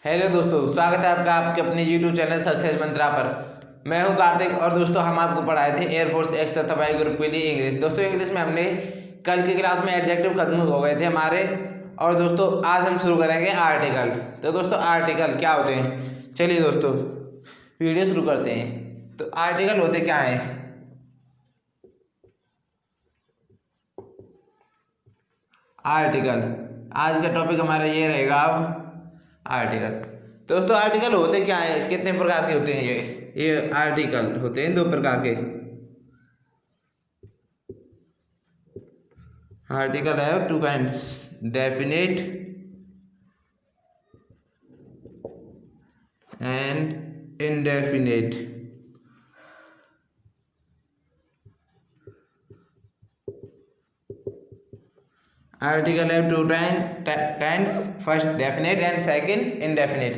Hello दोस्तों, स्वागत है आपका आपके अपने YouTube चैनल सक्सेस मंत्रा पर। मैं हूं कार्तिक और दोस्तों हम आपको पढ़ाए थे एयरफोर्स एक्स तथा वाई ग्रुप के लिए इंग्लिश। दोस्तों इंग्लिश में हमने कल की क्लास में एडजेक्टिव खत्म हो गए थे हमारे, और दोस्तों आज हम शुरू करेंगे आर्टिकल। तो दोस्तों आर्टिकल क्या होते हैं, चलिए दोस्तों वीडियो शुरू करते हैं। तो आर्टिकल होते क्या हैं? आर्टिकल, आज का टॉपिक हमारा ये रहेगा। अब आर्टिकल, दोस्तों आर्टिकल होते क्या है, कितने प्रकार के होते हैं? ये आर्टिकल होते हैं दो प्रकार के। आर्टिकल है two kinds, definite and indefinite. Article है two kinds, first definite and second indefinite.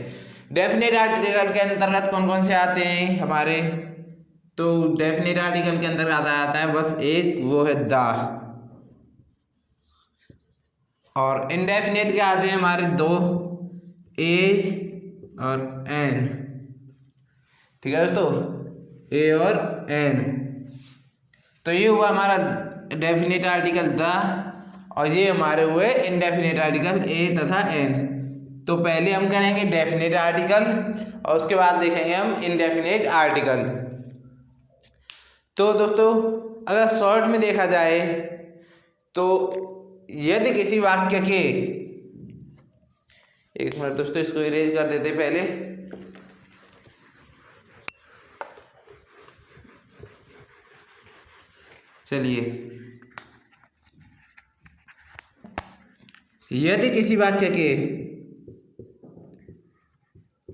Definite article के अंतर्गत कौन कौन से आते हैं हमारे? तो डेफिनेट आर्टिकल के अंतर्गत आता है बस एक, वो है द। और इनडेफिनेट के आते हैं हमारे दो, ए और एन। ठीक है दोस्तों, ए और एन। तो ये हुआ हमारा डेफिनेट आर्टिकल द, और ये हमारे हुए इनडेफिनेट आर्टिकल ए तथा एन। तो पहले हम करेंगे डेफिनेट आर्टिकल और उसके बाद देखेंगे हम इनडेफिनेट आर्टिकल। तो दोस्तों अगर शॉर्ट में देखा जाए तो यदि किसी वाक्य के, एक मिनट दोस्तों इसको इरेज कर देते पहले। चलिए, यदि किसी वाक्य के,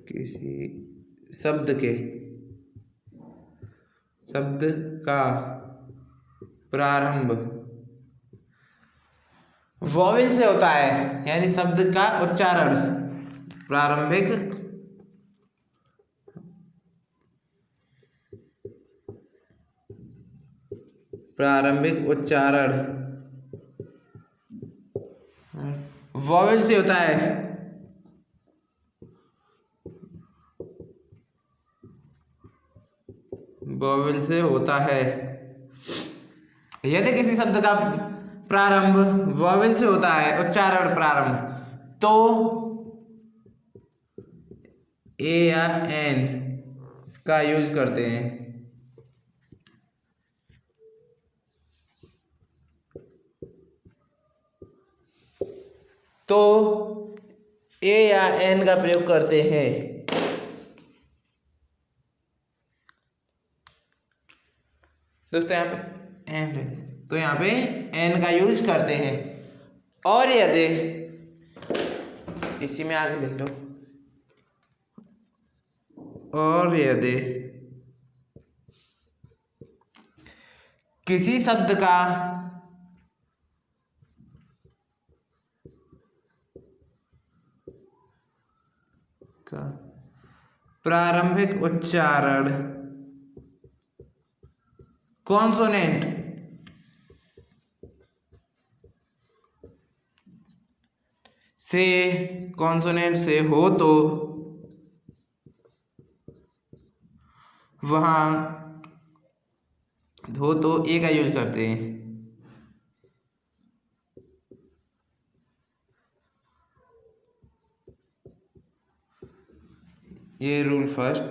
किसी शब्द का प्रारंभ वॉवेल से होता है, यानी शब्द का उच्चारण प्रारंभिक उच्चारण वॉवेल से होता है, वॉवेल से होता है। यदि किसी शब्द का प्रारंभ वॉवेल से होता है, उच्चारण प्रारंभ, तो ए या एन का यूज करते हैं। तो ए या एन का प्रयोग करते हैं। दोस्तों यहाँ पे एन, तो यहाँ पे एन का यूज करते हैं। और यदि इसी में आगे लिख लो, और यदि किसी शब्द का प्रारंभिक उच्चारण कॉन्सोनेंट से हो तो वहां हो तो ए का यूज करते हैं। ये रूल फर्स्ट।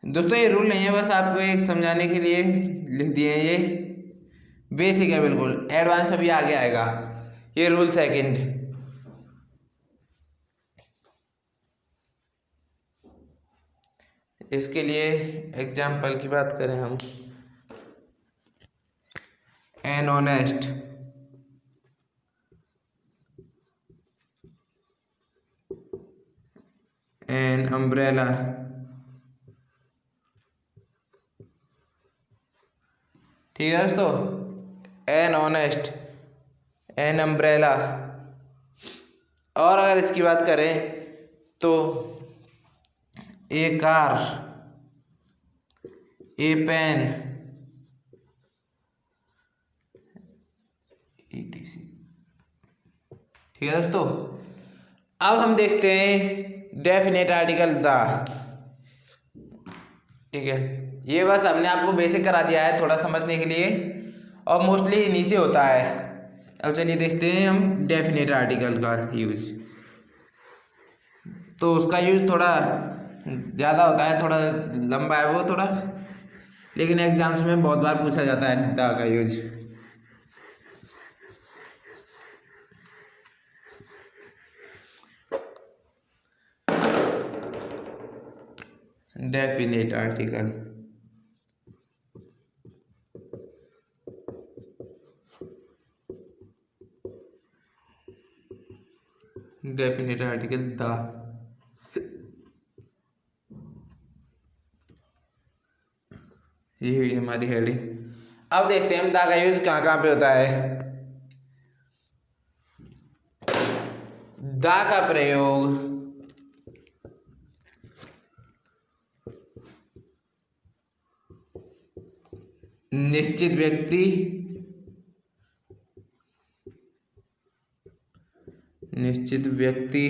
दोस्तों ये रूल नहीं है, बस आपको एक समझाने के लिए लिख दिए हैं। ये बेसिक है, बिल्कुल एडवांस अभी आगे आएगा। ये रूल सेकंड, इसके लिए एग्जाम्पल की बात करें हम, एन ऑनेस्ट, एन अम्ब्रेला, ठीक है दोस्तों, एन ऑनेस्ट, एन अम्ब्रेला। और अगर इसकी बात करें तो ए कार, ए पेन, ETC। ठीक है दोस्तों, अब हम देखते हैं डेफिनेट आर्टिकल द। ठीक है, ये बस हमने आपको बेसिक करा दिया है थोड़ा समझने के लिए, और मोस्टली इन्हीं से होता है। अब चलिए देखते हैं हम डेफिनेट आर्टिकल का यूज। तो उसका यूज थोड़ा ज़्यादा होता है, थोड़ा लंबा है वो थोड़ा, लेकिन एग्जाम्स में बहुत बार पूछा जाता है द का use. Definite article, definite article the. ये हुई हमारी हेडिंग। अब देखते हैं हम द का यूज कहाँ कहाँ पे होता है। द का प्रयोग निश्चित व्यक्ति, निश्चित व्यक्ति,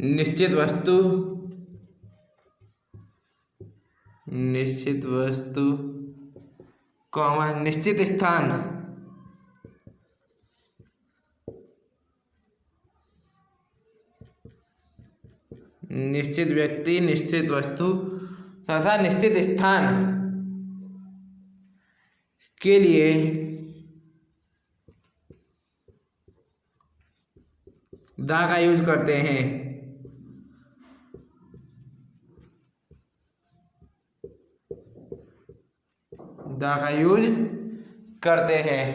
निश्चित वस्तु, निश्चित वस्तु, कॉमा निश्चित स्थान, निश्चित व्यक्ति, निश्चित वस्तु तथा निश्चित स्थान के लिए द का यूज करते हैं। द का यूज करते हैं।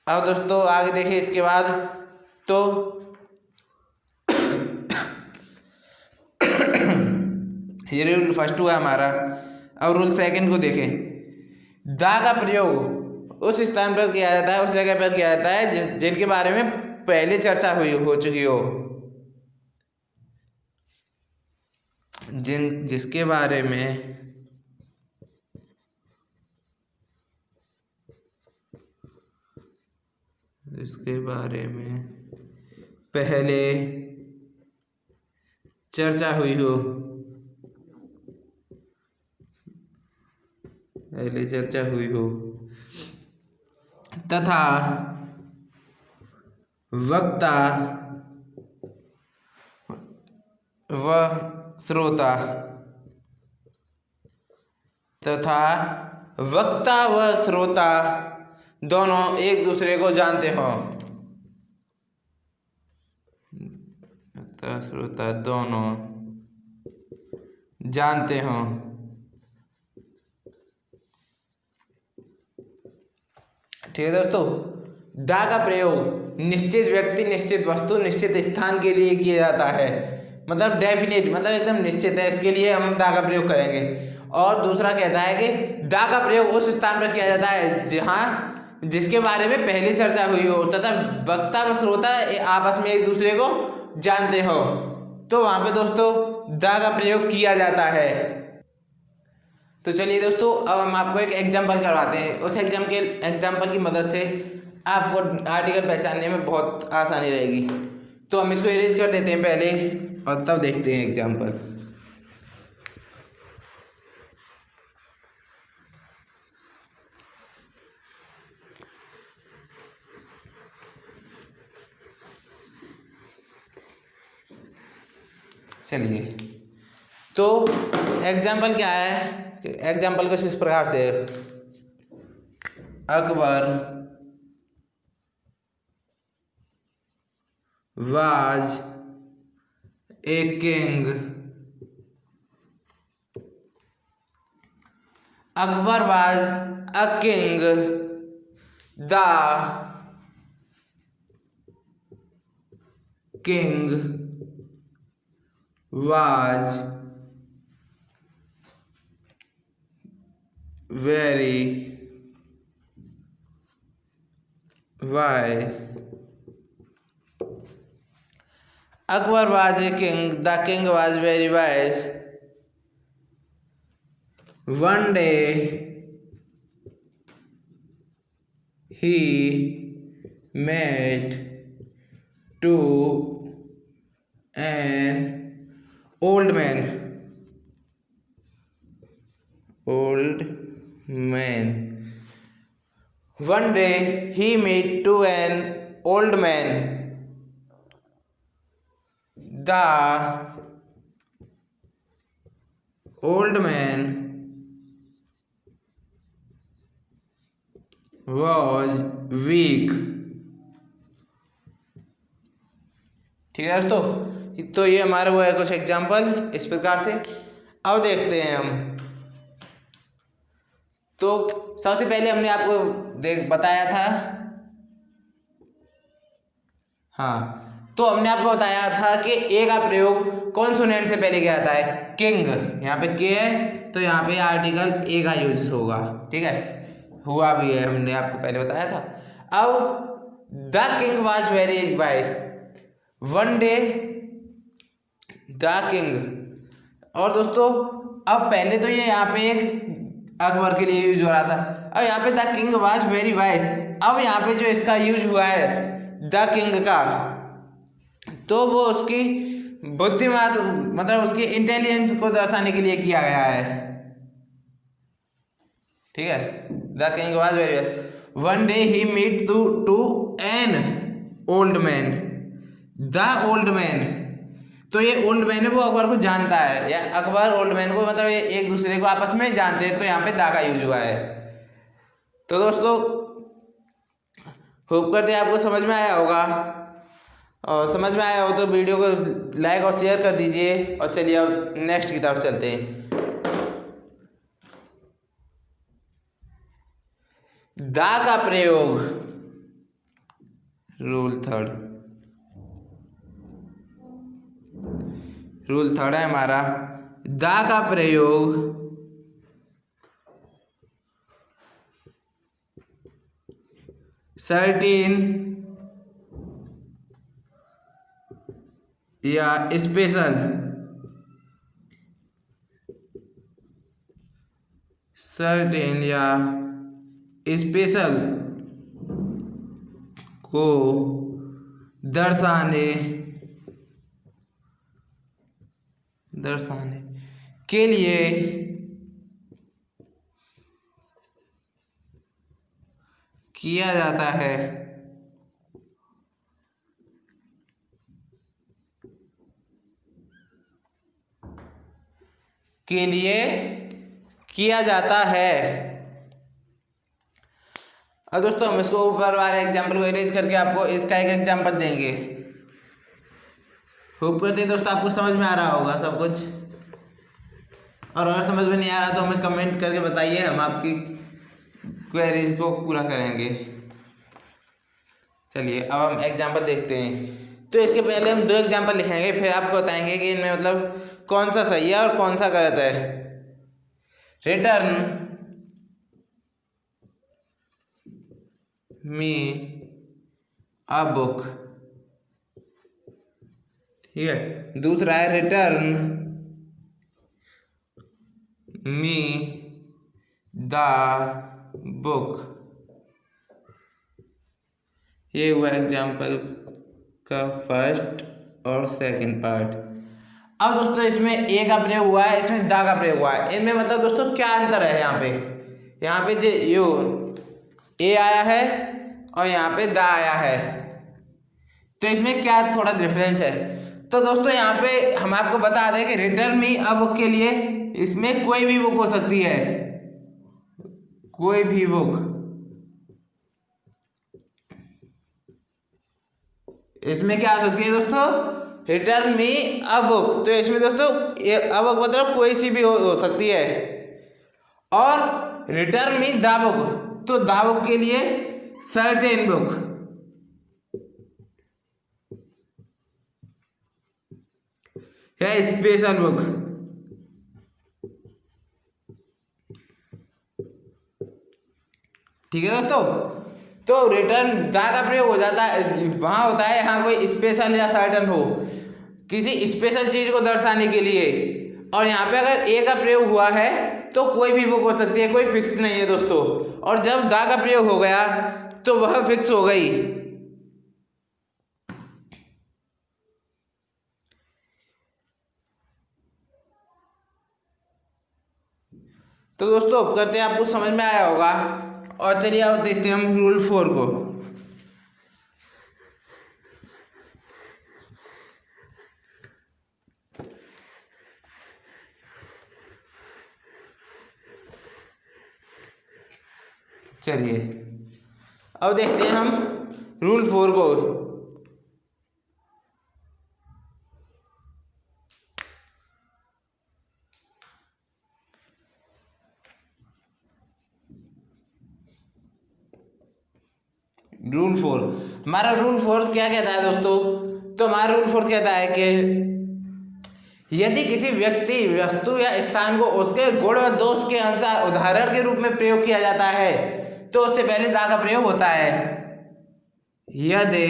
अब दोस्तों आगे देखिए इसके बाद, तो ये रूल फर्स्ट हुआ हमारा। अब रूल सेकंड को देखें। द का प्रयोग उस स्थान पर किया जाता है, उस जगह पर किया जाता है जिनके बारे में पहले चर्चा हो चुकी हो, जिसके बारे में पहले चर्चा हुई हो, तथा वक्ता व श्रोता, दोनों एक दूसरे को जानते हो। श्रोता दोनों जानते हो। ठीक है दोस्तों, द का प्रयोग निश्चित व्यक्ति, निश्चित वस्तु, निश्चित स्थान के लिए किया जाता है। मतलब डेफिनेट, मतलब एकदम निश्चित है, इसके लिए हम द का प्रयोग करेंगे। और दूसरा कहता है कि द का प्रयोग उस स्थान पर किया जाता है जहाँ जिसके बारे में पहले चर्चा हुई हो, तथा वक्ता व श्रोता आपस में एक दूसरे को जानते हो, तो वहाँ पे दोस्तों द का प्रयोग किया जाता है। तो चलिए दोस्तों, अब हम आपको एक एग्जाम्पल करवाते हैं। उस एग्जाम्पल की मदद से आपको आर्टिकल पहचानने में बहुत आसानी रहेगी। तो हम इसको इरेज कर देते हैं पहले, और तब देखते हैं एग्जाम्पल। चलिए, तो एग्जाम्पल क्या है? एग्जाम्पल कुछ इस प्रकार से, Akbar was a king. Akbar was a king. The king was very wise. Akbar was a king. The king was very wise. One day, he met to an old man. One day he met to an old man. The old man was weak. ठीक है दोस्तों, तो ये हमारे वो है कुछ example इस प्रकार से। अब देखते हैं हम। तो सबसे पहले हमने आपको बताया था, हाँ, तो हमने आपको बताया था कि ए का प्रयोग कॉन्सोनेंट से पहले क्या आता है, किंग। यहाँ पे के है तो यहाँ पे आर्टिकल ए का यूज होगा। ठीक है, हुआ भी है, हमने आपको पहले बताया था। अब the king was very wise. One day the king. और दोस्तों अब पहले तो ये यहाँ पे एक अकबर के लिए यूज हो रहा था। अब यहाँ पे the king was very wise. अब यहाँ पे जो इसका यूज हुआ है द किंग का, तो वो उसकी बुद्धिमान मतलब उसकी इंटेलिजेंस को दर्शाने के लिए किया गया है। ठीक है, the king was very wise. One day he meet to an old man. The old man, तो ये ओल्ड मैन है वो अकबर को जानता है, या अकबर ओल्ड मैन को मतलब ये एक दूसरे को आपस में जानते हैं, तो यहाँ पे दा का यूज हुआ है। तो दोस्तों होप करते हैं आपको समझ में आया होगा, और समझ में आया हो तो वीडियो को लाइक और शेयर कर दीजिए। और चलिए अब नेक्स्ट की तरफ चलते हैं। दा का प्रयोग, रूल थर्ड है हमारा। दा का प्रयोग सर्टेन या स्पेशल को दर्शाने के लिए किया जाता है। अब दोस्तों हम इसको ऊपर वाले एग्जाम्पल को इरेज करके आपको इसका एक एग्जाम्पल देंगे। होप करते हैं दोस्तों आपको समझ में आ रहा होगा सब कुछ, और अगर समझ में नहीं आ रहा तो हमें कमेंट करके बताइए, हम आपकी क्वेरीज को पूरा करेंगे। चलिए अब हम एग्जाम्पल देखते हैं। तो इसके पहले हम 2 एग्जाम्पल लिखेंगे, फिर आपको बताएंगे कि इनमें मतलब कौन सा सही है और कौन सा गलत है। Return me a book. ठीक है, दूसरा है रिटर्न मी द बुक। ये हुआ एग्जाम्पल का फर्स्ट और सेकंड पार्ट। अब दोस्तों इसमें ए का प्रयोग हुआ है, इसमें दा का प्रयोग हुआ है। इनमें मतलब दोस्तों क्या अंतर है, यहाँ पे जो यो ए आया है और यहाँ पे दा आया है, तो इसमें क्या थोड़ा डिफरेंस है। तो दोस्तों यहाँ पे हम आपको बता दें कि रिटर्न मी अ बुक के लिए इसमें कोई भी बुक हो सकती है, कोई भी बुक। इसमें क्या हो सकती है दोस्तों, रिटर्न मी अ बुक, तो इसमें दोस्तों अ बुक मतलब कोई सी भी हो सकती है। और रिटर्न मी द बुक, तो द बुक के लिए सर्टेन बुक। है स्पेशल बुक। ठीक है दोस्तों, तो रिटर्न दा का प्रयोग हो जाता है वहाँ होता है, यहाँ कोई स्पेशल या सर्टन हो किसी स्पेशल चीज को दर्शाने के लिए। और यहाँ पे अगर ए का प्रयोग हुआ है तो कोई भी बुक हो सकती है, कोई फिक्स नहीं है दोस्तों। और जब दा का प्रयोग हो गया तो वह फिक्स हो गई। तो दोस्तों करते हैं, आपको समझ में आया होगा। और चलिए अब देखते हैं हम रूल 4 को। चलिए अब देखते हैं हम रूल 4 को। रूल 4, हमारा रूल 4 क्या कहता है दोस्तों? तो हमारा रूल 4 कहता है कि यदि किसी व्यक्ति, वस्तु या स्थान को उसके गुण व दोष के अनुसार उदाहरण के रूप में प्रयोग किया जाता है तो उससे पहले दा का प्रयोग होता है। यदि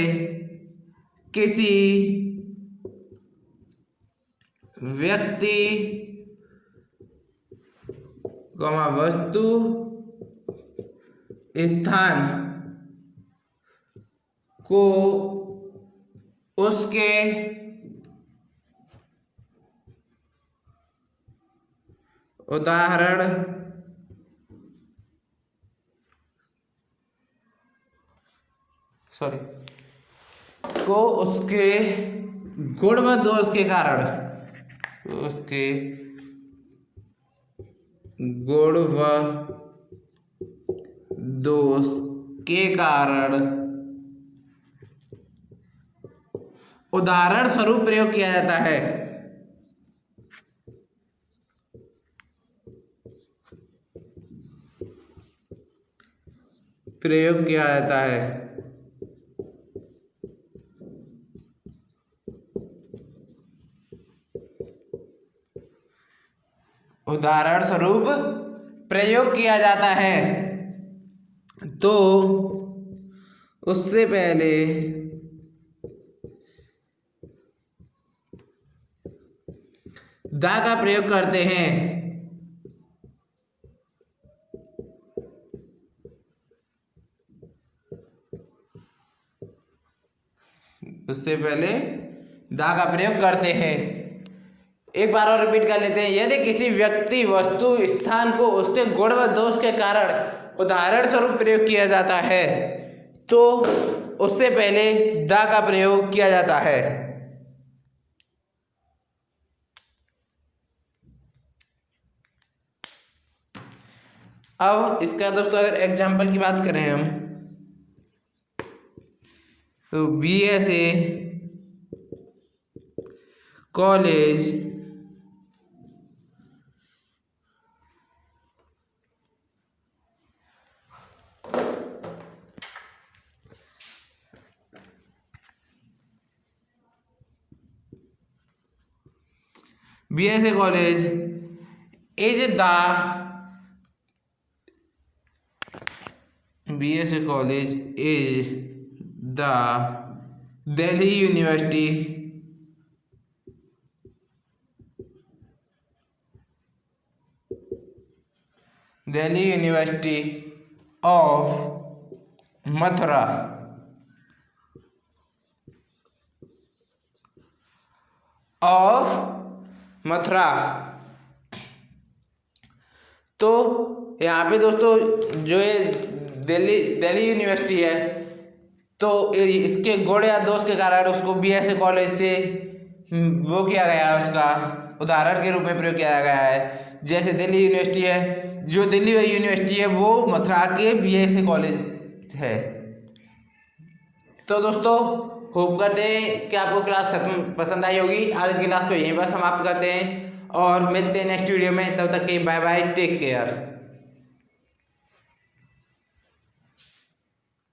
किसी व्यक्ति, वस्तु, स्थान को उसके उदाहरण को उसके गुण व दोष के कारण, उसके गुण व दोष के कारण उदाहरण स्वरूप प्रयोग किया जाता है। प्रयोग किया जाता है। उदाहरण स्वरूप प्रयोग किया जाता है। तो उससे पहले दा का प्रयोग करते हैं। उससे पहले दा का प्रयोग करते हैं। एक बार और रिपीट कर लेते हैं। यदि किसी व्यक्ति, वस्तु, स्थान को उसके गुण व दोष के कारण उदाहरण स्वरूप प्रयोग किया जाता है तो उससे पहले दा का प्रयोग किया जाता है। अब इसका दोस्तों अगर एग्जाम्पल की बात करें हम, तो BSA college BSA college is the BSA college is the Delhi University of Mathura तो यहाँ पे दोस्तों जो ये दिल्ली यूनिवर्सिटी है तो इसके गुण या दोष के कारण उसको BSA कॉलेज से वो किया गया है, उसका उदाहरण के रूप में प्रयोग किया गया है। जैसे दिल्ली यूनिवर्सिटी है, जो दिल्ली यूनिवर्सिटी है वो मथुरा के BSA कॉलेज है। तो दोस्तों होप करते हैं कि आपको क्लास पसंद आई होगी। आज की क्लास को यहीं पर समाप्त करते हैं और मिलते हैं नेक्स्ट वीडियो में। तब तक के बाय बाय, टेक केयर।